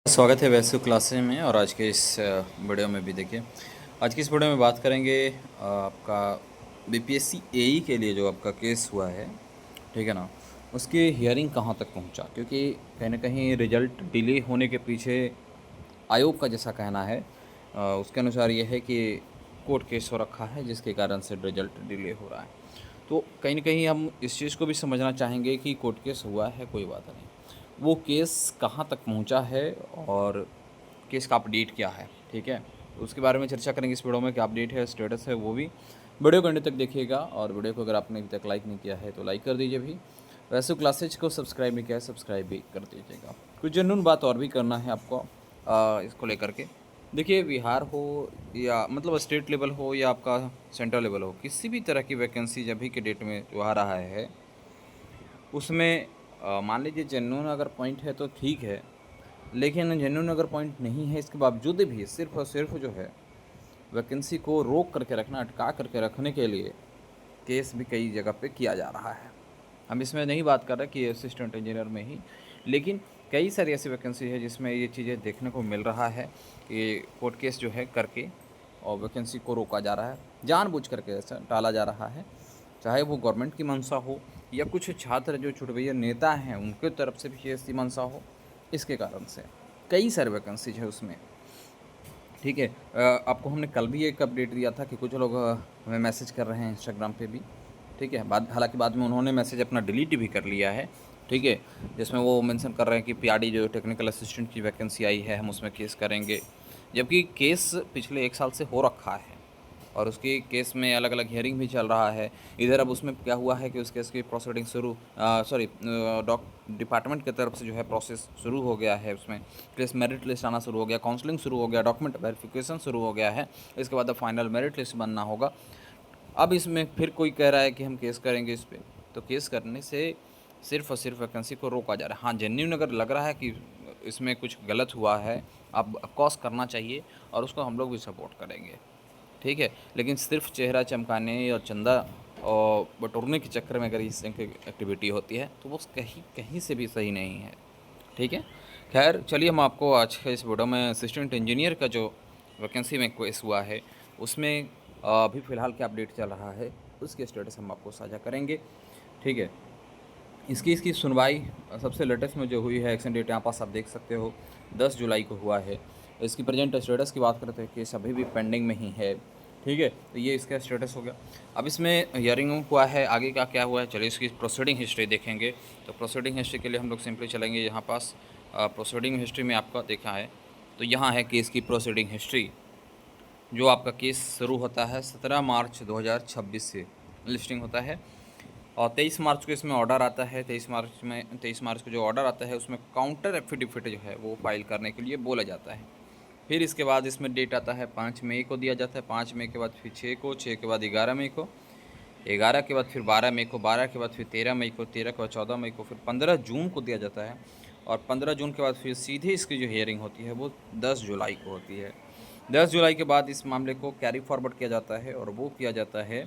स्वागत है वैसे क्लासेस में। और आज के इस वीडियो में भी देखिए, आज की इस वीडियो में बात करेंगे आपका बीपीएससी एई के लिए जो आपका केस हुआ है, ठीक है ना, उसकी हियरिंग कहाँ तक पहुंचा। क्योंकि कहीं ना कहीं रिजल्ट डिले होने के पीछे आयोग का जैसा कहना है, उसके अनुसार ये है कि कोर्ट केस हो रखा है जिसके कारण से रिजल्ट डिले हो रहा है। तो कहीं ना कहीं हम इस चीज़ को भी समझना चाहेंगे कि कोर्ट केस हुआ है, कोई बात नहीं, वो केस कहाँ तक पहुँचा है और केस का अपडेट क्या है, ठीक है। उसके बारे में चर्चा करेंगे इस वीडियो में, क्या अपडेट है, स्टेटस है, वो भी वीडियो को एंड तक देखिएगा। और वीडियो को अगर आपने अभी तक लाइक नहीं किया है तो लाइक कर दीजिए भी। वैसे क्लासेज को सब्सक्राइब नहीं किया है, सब्सक्राइब भी कर दीजिएगा। कुछ जनून बात और भी करना है आपको इसको लेकर के। देखिए, बिहार हो या मतलब स्टेट लेवल हो या आपका सेंट्रल लेवल हो, किसी भी तरह की वैकेंसी जब भी के डेट में जो आ रहा है उसमें मान लीजिए जेन्युइन अगर पॉइंट है तो ठीक है, लेकिन जेन्युइन अगर पॉइंट नहीं है इसके बावजूद भी सिर्फ और सिर्फ जो है वैकेंसी को रोक करके रखना, अटका करके रखने के लिए केस भी कई जगह पे किया जा रहा है। हम इसमें नहीं बात कर रहे कि असिस्टेंट इंजीनियर में ही, लेकिन कई सारी ऐसी वैकेंसी है जिसमें ये चीज़ें देखने को मिल रहा है कि कोर्ट केस जो है करके और वैकेंसी को रोका जा रहा है, जानबूझ करके ऐसा टाला जा रहा है। चाहे वो गवर्नमेंट की मंशा हो या कुछ छात्र जो छुटभैया नेता हैं उनके तरफ से भी ऐसी मंशा हो, इसके कारण से कई सारे वैकेंसीज है उसमें, ठीक है। आपको हमने कल भी एक अपडेट दिया था कि कुछ लोग हमें मैसेज कर रहे हैं इंस्टाग्राम पे भी, ठीक है। हालांकि बाद में उन्होंने मैसेज अपना डिलीट भी कर लिया है, ठीक है, जिसमें वो मेंशन कर रहे हैं कि पीआरडी जो टेक्निकल असिस्टेंट की वैकेंसी आई है हम उसमें केस करेंगे, जबकि केस पिछले 1 साल से हो रखा है और उसकी केस में अलग अलग हियरिंग भी चल रहा है। इधर अब उसमें क्या हुआ है कि उस केस की प्रोसीडिंग शुरू डॉक डिपार्टमेंट की तरफ से जो है प्रोसेस शुरू हो गया है, उसमें केस मेरिट लिस्ट आना शुरू हो गया, काउंसलिंग शुरू हो गया, डॉक्यूमेंट वेरिफिकेशन शुरू हो गया है। इसके बाद अब फाइनल मेरिट लिस्ट बनना होगा। अब इसमें फिर कोई कह रहा है कि हम केस करेंगे इस पर, तो केस करने से सिर्फ और सिर्फ वैकेंसी को रोका जा रहा है। हाँ, जेन्युइन अगर लग रहा है कि इसमें कुछ गलत हुआ है, अब ऑफकोर्स करना चाहिए और उसको हम लोग भी सपोर्ट करेंगे, ठीक है। लेकिन सिर्फ चेहरा चमकाने और चंदा और बटोरने के चक्कर में अगर इस तरह की एक्टिविटी होती है तो वो कहीं कहीं से भी सही नहीं है, ठीक है। खैर चलिए, हम आपको आज के इस वीडियो में असिस्टेंट इंजीनियर का जो वैकेंसी में केस हुआ है उसमें अभी फ़िलहाल क्या अपडेट चल रहा है उसके स्टेटस हम आपको साझा करेंगे, ठीक है। इसकी सुनवाई सबसे लेटेस्ट में जो हुई है, एक्शन डेट यहाँ पास आप देख सकते हो, 10 जुलाई को हुआ है। इसकी प्रेजेंट स्टेटस की बात करते हैं कि अभी भी पेंडिंग में ही है, ठीक है। तो ये इसका स्टेटस हो गया। अब इसमें हियरिंग हुआ है, आगे का क्या हुआ है, चलिए इसकी प्रोसीडिंग हिस्ट्री देखेंगे। तो प्रोसीडिंग हिस्ट्री के लिए हम लोग सिंपली चलेंगे यहाँ पास। प्रोसीडिंग हिस्ट्री में आपका देखा है तो यहाँ है केस की प्रोसीडिंग हिस्ट्री। जो आपका केस शुरू होता है 17 मार्च 2026 से लिस्टिंग होता है और 23 मार्च को इसमें ऑर्डर आता है। 23 मार्च को जो ऑर्डर आता है उसमें काउंटर एफिडेविट जो है वो फाइल करने के लिए बोला जाता है। फिर इसके बाद इसमें डेट आता है 5 मई को दिया जाता है, 5 मई के बाद फिर 6 को, 6 के बाद 11 मई को, 11 के बाद फिर 12 मई को, 12 के बाद फिर 13 मई को, 13 के बाद 14 मई को, फिर 15 जून को दिया जाता है और 15 जून के बाद फिर सीधे इसकी जो हियरिंग होती है वो 10 जुलाई को होती है। 10 जुलाई के बाद इस मामले को कैरी फॉरवर्ड किया जाता है और वो किया जाता है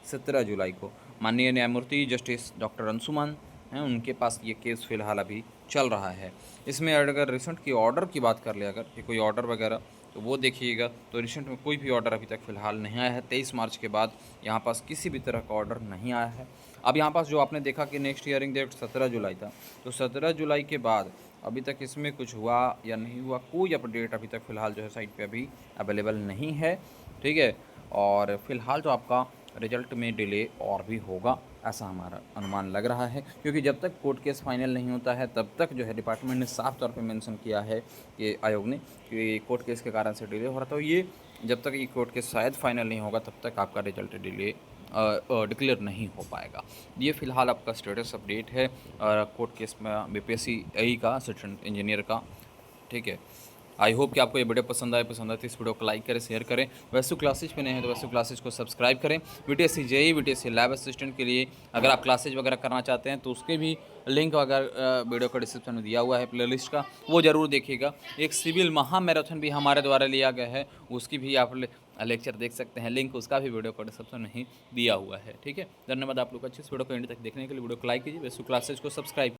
17 जुलाई को। माननीय न्यायमूर्ति जस्टिस डॉक्टर अंशुमान हैं, उनके पास ये केस फ़िलहाल अभी चल रहा है। इसमें अगर रिसेंट की ऑर्डर की बात कर ले, अगर कि कोई ऑर्डर वगैरह, तो वो देखिएगा तो रिसेंट में कोई भी ऑर्डर अभी तक फ़िलहाल नहीं आया है। 23 मार्च के बाद यहाँ पास किसी भी तरह का ऑर्डर नहीं आया है। अब यहाँ पास जो आपने देखा कि नेक्स्ट हियरिंग डेट 17 जुलाई था, तो 17 जुलाई के बाद अभी तक इसमें कुछ हुआ या नहीं हुआ, कोई अपडेट अभी तक फ़िलहाल जो है साइट पे अभी अवेलेबल नहीं है, ठीक है। और फिलहाल तो आपका रिजल्ट में डिले और भी होगा, ऐसा हमारा अनुमान लग रहा है। क्योंकि जब तक कोर्ट केस फाइनल नहीं होता है तब तक जो है डिपार्टमेंट ने साफ तौर पे मेंशन किया है कि आयोग ने कि कोर्ट केस के कारण से डिले हो रहा था। ये जब तक ये कोर्ट केस शायद फाइनल नहीं होगा तब तक आपका रिजल्ट डिले डिक्लेयर नहीं हो पाएगा। ये फ़िलहाल आपका स्टेटस अपडेट है कोर्ट केस में बीपीएससी एई का असिस्टेंट इंजीनियर का, ठीक है। आई होप कि आपको ये वीडियो पसंद आए तो इस वीडियो को लाइक करें, शेयर करें। वैसे क्लासेज पे नहीं है तो वैसे क्लासेज को सब्सक्राइब करें। BTSC JE, BTSC lab assistant के लिए अगर आप क्लासेज वगैरह करना चाहते हैं तो उसके भी लिंक वगैरह वीडियो का डिस्क्रिप्शन में दिया हुआ है, प्लेलिस्ट का, वो ज़रूर देखिएगा। एक सिविल महा मैराथन भी हमारे द्वारा लिया गया है, उसकी भी आप लेक्चर देख सकते हैं, लिंक उसका भी वीडियो का डिस्क्रिप्शन में ही दिया हुआ है, ठीक है। धन्यवाद आप लोग अच्छे इस वीडियो को एंड तक देखने के लिए। वीडियो को लाइक कीजिए, वैसे क्लासेज को सब्सक्राइब